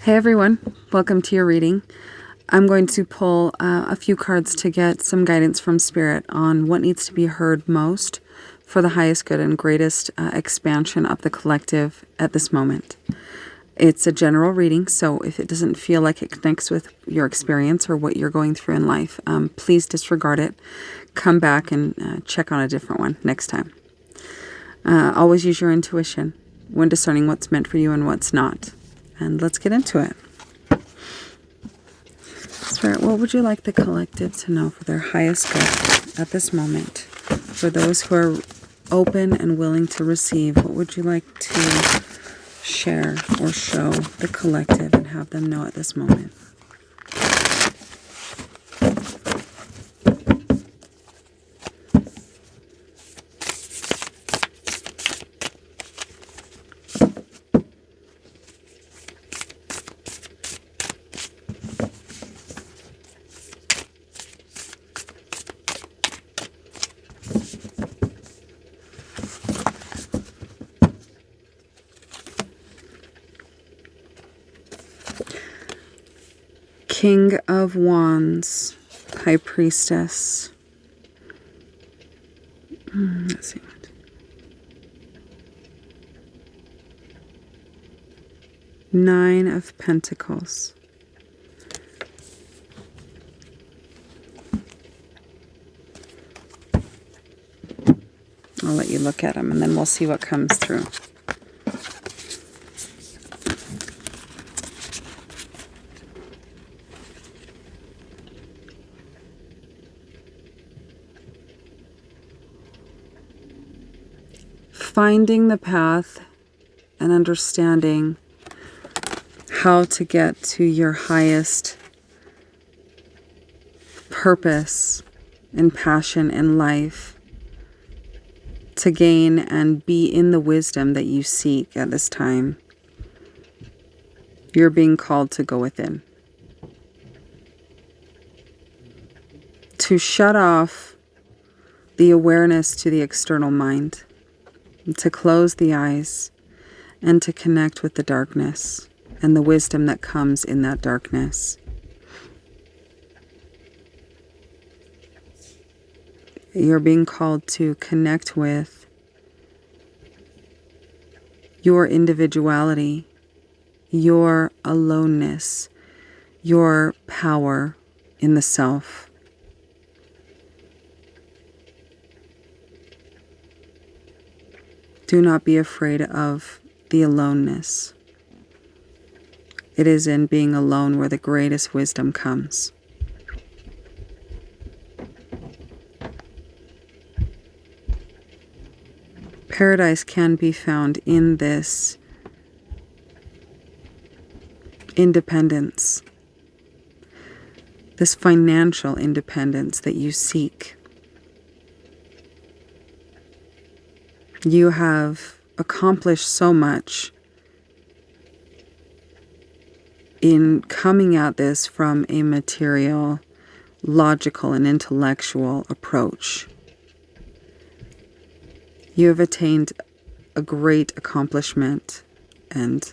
Hey everyone, welcome to your reading. I'm going to pull a few cards to get some guidance from Spirit on what needs to be heard most for the highest good and greatest expansion of the collective at this moment. It's a general reading, so if it doesn't feel like it connects with your experience or what you're going through in life, please disregard it. Come back and check on a different one next time. Always use your intuition when discerning what's meant for you and what's not. And let's get into it. Spirit, what would you like the collective to know for their highest good at this moment? For those who are open and willing to receive, what would you like to share or show the collective and have them know at this moment? King of Wands, High Priestess. Let's see what. Nine of Pentacles. I'll let you look at them and then we'll see what comes through. Finding the path and understanding how to get to your highest purpose and passion in life, to gain and be in the wisdom that you seek at this time. You're being called to go within. To shut off the awareness to the external mind. To close the eyes and to connect with the darkness and the wisdom that comes in that darkness. You're being called to connect with your individuality, your aloneness, your power in the self. Do not be afraid of the aloneness. It is in being alone where the greatest wisdom comes. Paradise can be found in this independence, this financial independence that you seek. You have accomplished so much in coming at this from a material, logical, and intellectual approach. You have attained a great accomplishment and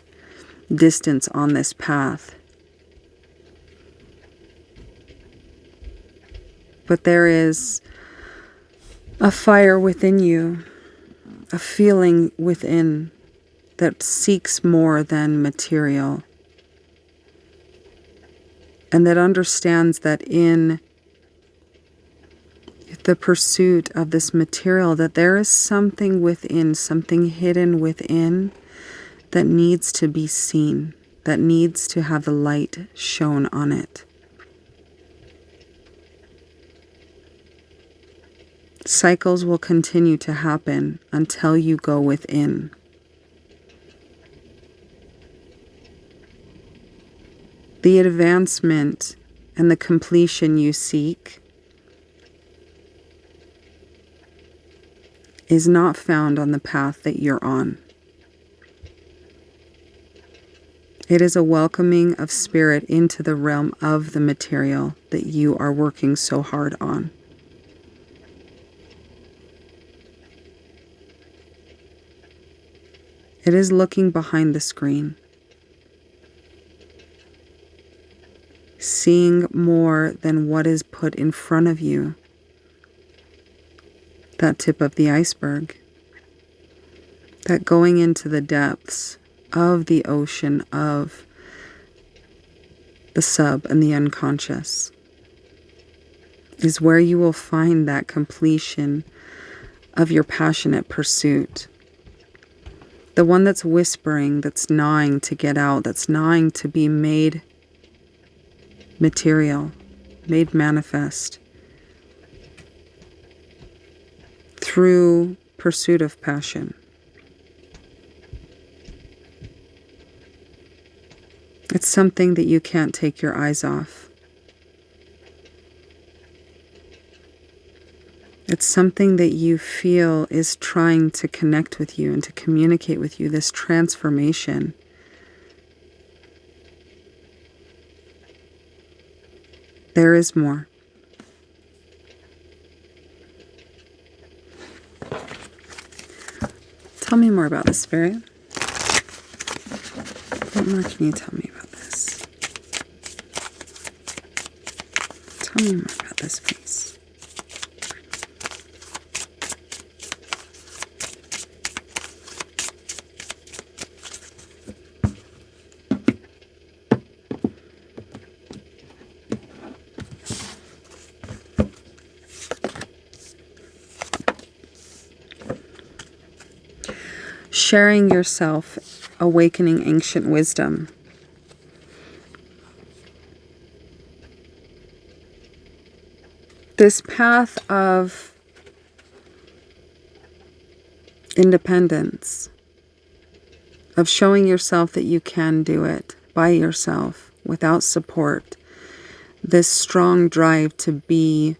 distance on this path. But there is a fire within you, a feeling within that seeks more than material, and that understands that in the pursuit of this material, that there is something within, something hidden within that needs to be seen, that needs to have the light shone on it. Cycles will continue to happen until you go within. The advancement and the completion you seek is not found on the path that you're on. It is a welcoming of spirit into the realm of the material that you are working so hard on. It is looking behind the screen. seeing more than what is put in front of you, that tip of the iceberg, that going into the depths of the ocean of the sub and the unconscious is where you will find that completion of your passionate pursuit. The one that's whispering, that's gnawing to get out, that's gnawing to be made material, made manifest through pursuit of passion. It's something that you can't take your eyes off. It's something that you feel is trying to connect with you and to communicate with you, this transformation. There is more. Tell me more about this, Spirit. What more can you tell me about this? Tell me more about this, please. Sharing yourself, awakening ancient wisdom. This path of independence, of showing yourself that you can do it by yourself without support, this strong drive to be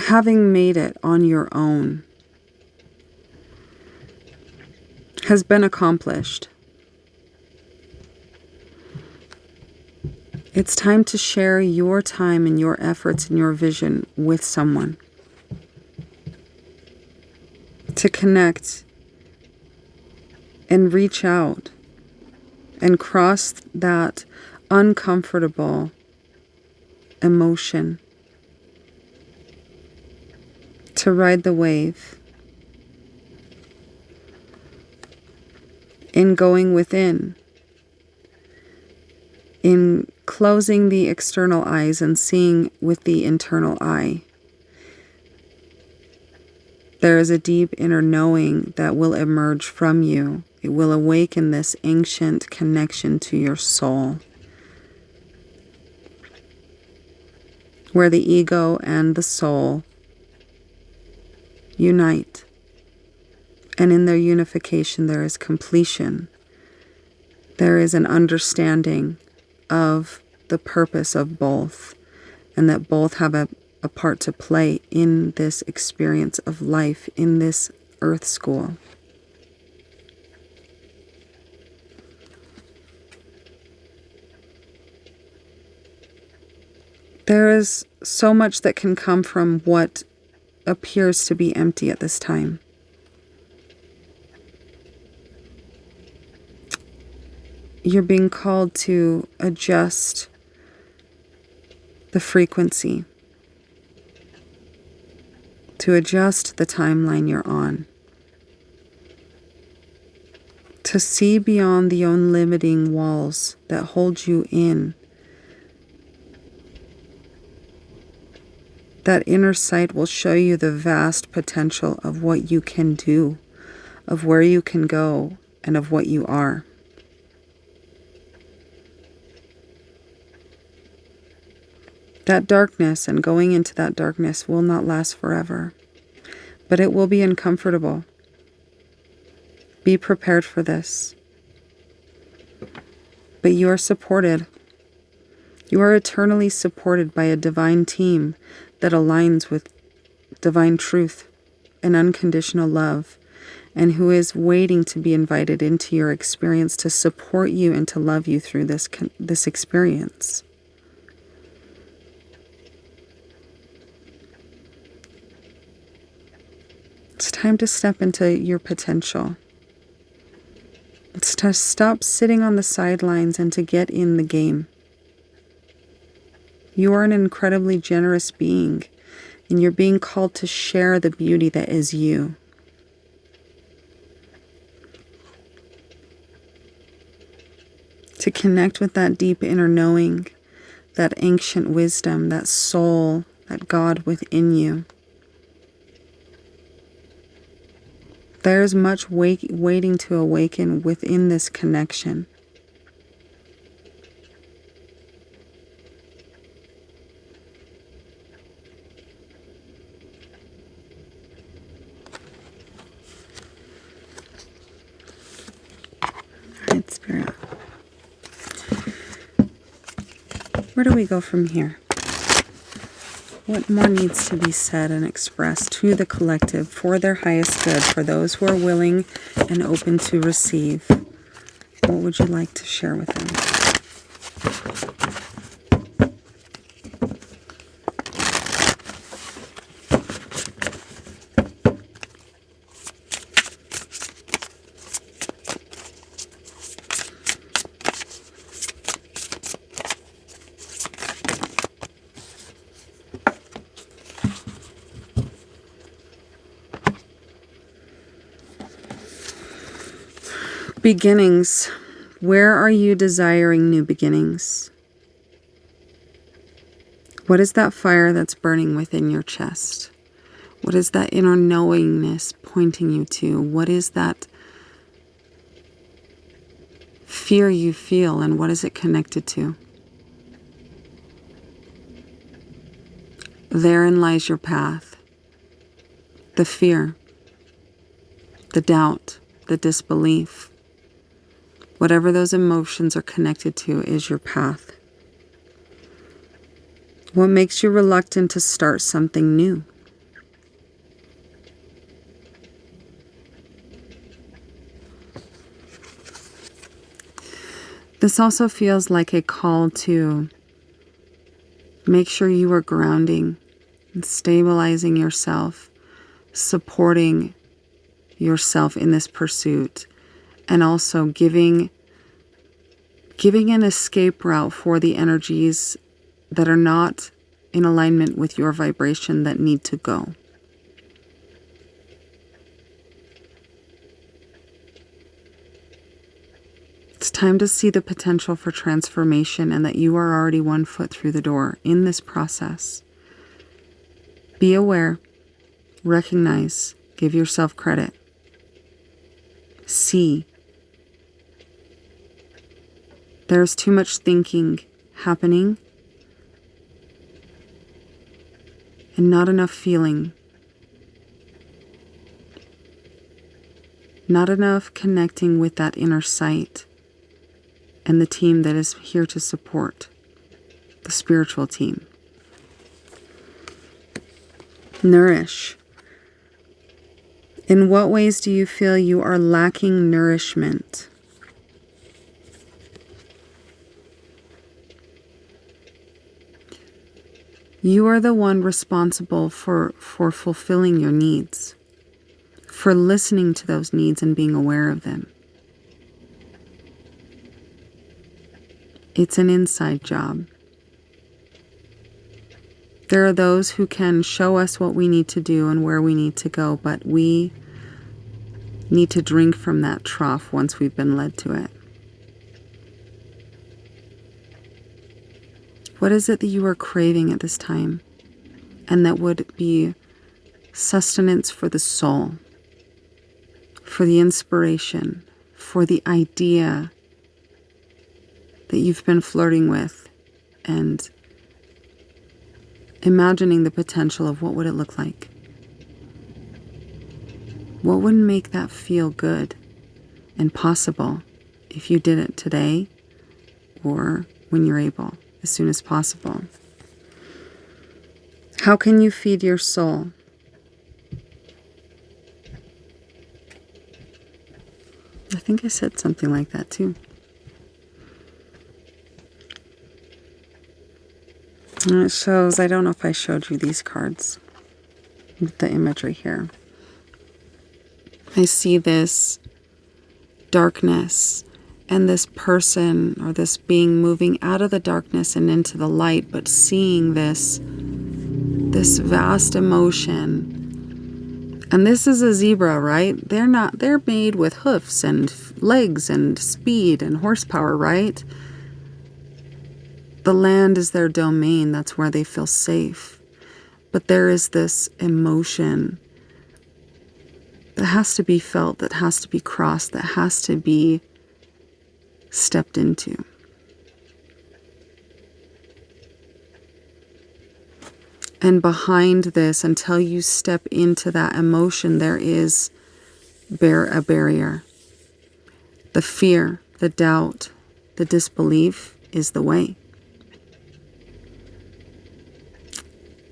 having made it on your own has been accomplished. It's time to share your time and your efforts and your vision with someone. To connect and reach out and cross that uncomfortable emotion. To ride the wave in going within, in closing the external eyes and seeing with the internal eye. There is a deep inner knowing that will emerge from you. It will awaken this ancient connection to your soul, where the ego and the soul unite, and in their unification there is completion. There is an understanding of the purpose of both, and that both have a part to play in this experience of life, in this earth school. There is so much that can come from what appears to be empty at this time. You're being called to adjust the frequency, to adjust the timeline you're on, to see beyond the unlimiting walls that hold you in. That inner sight will show you the vast potential of what you can do, of where you can go, and of what you are. That darkness and going into that darkness will not last forever, but it will be uncomfortable. Be prepared for this. But you are supported. You are eternally supported by a divine team that aligns with divine truth and unconditional love, and who is waiting to be invited into your experience to support you and to love you through this experience. It's time to step into your potential. It's to stop sitting on the sidelines and to get in the game. You are an incredibly generous being, and you're being called to share the beauty that is you. To connect with that deep inner knowing, that ancient wisdom, that soul, that God within you. There's much waiting to awaken within this connection. All right, Spirit. Where do we go from here? What more needs to be said and expressed to the collective for their highest good, for those who are willing and open to receive? What would you like to share with them? Beginnings. Where are you desiring new beginnings? What is that fire that's burning within your chest? What is that inner knowingness pointing you to? What is that fear you feel, and what is it connected to? Therein lies your path. The fear, the doubt, the disbelief. Whatever those emotions are connected to is your path. What makes you reluctant to start something new? This also feels like a call to make sure you are grounding and stabilizing yourself, supporting yourself in this pursuit, and also giving an escape route for the energies that are not in alignment with your vibration that need to go. It's time to see the potential for transformation and that you are already 1 foot through the door in this process. Be aware, recognize, give yourself credit. See. There's too much thinking happening and not enough feeling. Not enough connecting with that inner sight and the team that is here to support, the spiritual team. Nourish. In what ways do you feel you are lacking nourishment? You are the one responsible for fulfilling your needs, for listening to those needs and being aware of them. It's an inside job. There are those who can show us what we need to do and where we need to go, but we need to drink from that trough once we've been led to it. What is it that you are craving at this time, and that would be sustenance for the soul, for the inspiration, for the idea that you've been flirting with and imagining the potential of what would it look like? What would make that feel good and possible if you did it today or when you're able, as soon as possible? How can you feed your soul? I think I said something like that too. And it shows, I don't know if I showed you these cards with the imagery here. I see this darkness and this person or this being moving out of the darkness and into the light, but seeing this vast emotion. And this is a zebra, right? They're made with hoofs and legs and speed and horsepower, right? The land is their domain. That's where they feel safe. But there is this emotion that has to be felt, that has to be crossed, that has to be stepped into. And behind this, until you step into that emotion, there is a barrier. The fear, the doubt, the disbelief is the way.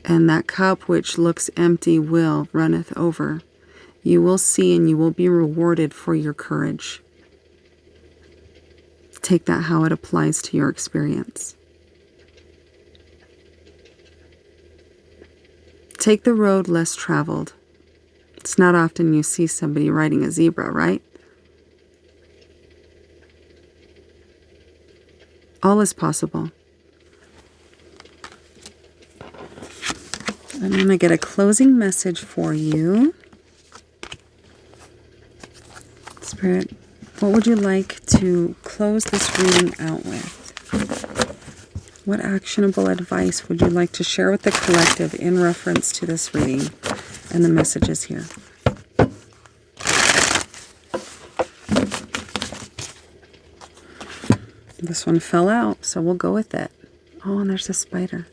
And that cup which looks empty will runneth over. You will see and you will be rewarded for your courage. Take that how it applies to your experience. Take the road less traveled. It's not often you see somebody riding a zebra, right? All is possible. I'm going to get a closing message for you. Spirit, what would you like to close this reading out with? What actionable advice would you like to share with the collective in reference to this reading and the messages here? This one fell out, so we'll go with it. Oh, and there's a spider.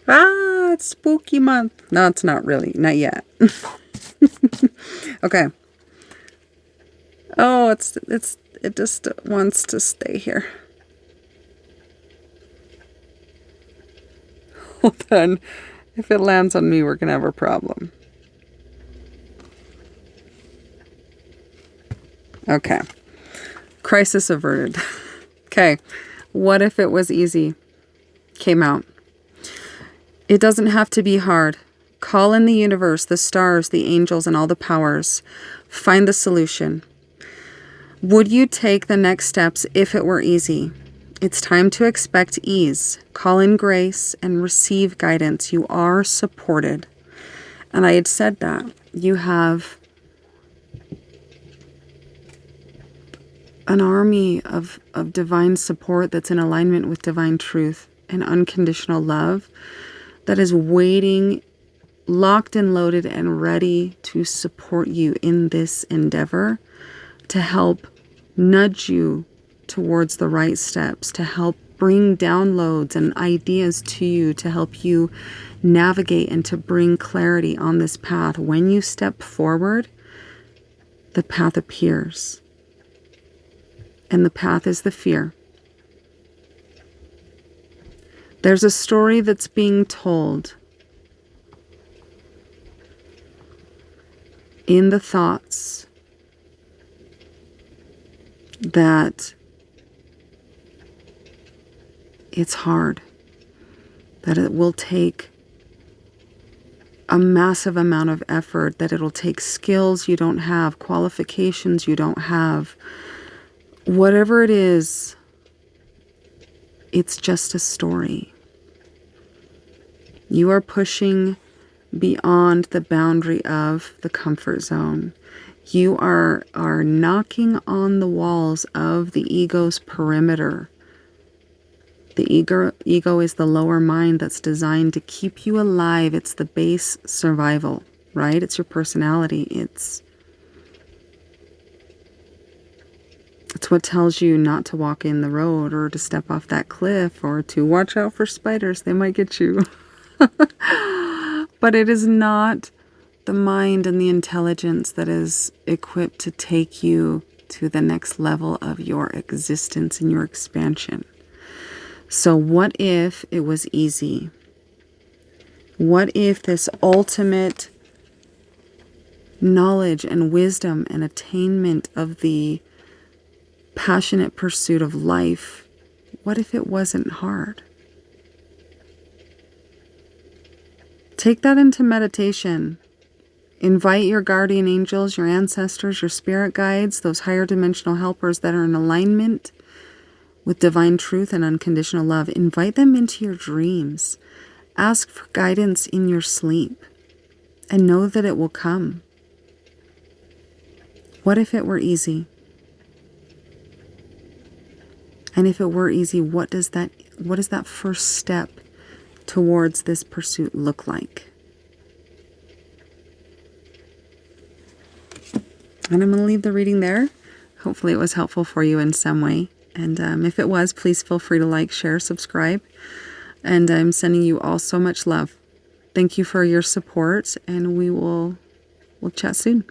Ah, it's spooky month. No, it's not really. Not yet. Okay. Oh, it just wants to stay here. Well then, if it lands on me, we're going to have a problem. Okay. Crisis averted. Okay. What if it was easy? Came out. It doesn't have to be hard. Call in the universe, the stars, the angels, and all the powers. Find the solution. Would you take the next steps if it were easy? It's time to expect ease. Call in grace and receive guidance. You are supported. And I had said that. You have an army of divine support that's in alignment with divine truth and unconditional love that is waiting, locked and loaded and ready to support you in this endeavor, to help nudge you towards the right steps, to help bring downloads and ideas to you, to help you navigate and to bring clarity on this path. When you step forward, the path appears. And the path is the fear. There's a story that's being told in the thoughts that it's hard, that it will take a massive amount of effort, that it'll take skills you don't have, qualifications you don't have. Whatever it is, it's just a story. You are pushing beyond the boundary of the comfort zone. You are knocking on the walls of the ego's perimeter. The ego is the lower mind that's designed to keep you alive. It's the base survival, right? It's your personality. It's what tells you not to walk in the road or to step off that cliff or to watch out for spiders. They might get you. But it is not the mind and the intelligence that is equipped to take you to the next level of your existence and your expansion. So what if it was easy? What if this ultimate knowledge and wisdom and attainment of the passionate pursuit of life, what if it wasn't hard? Take that into meditation. Invite your guardian angels, your ancestors, your spirit guides, those higher dimensional helpers that are in alignment with divine truth and unconditional love. Invite them into your dreams. Ask for guidance in your sleep and know that it will come. What if it were easy? And if it were easy, what does that first step towards this pursuit look like? And I'm going to leave the reading there. Hopefully it was helpful for you in some way. And if it was, please feel free to like, share, subscribe. And I'm sending you all so much love. Thank you for your support, and we'll chat soon.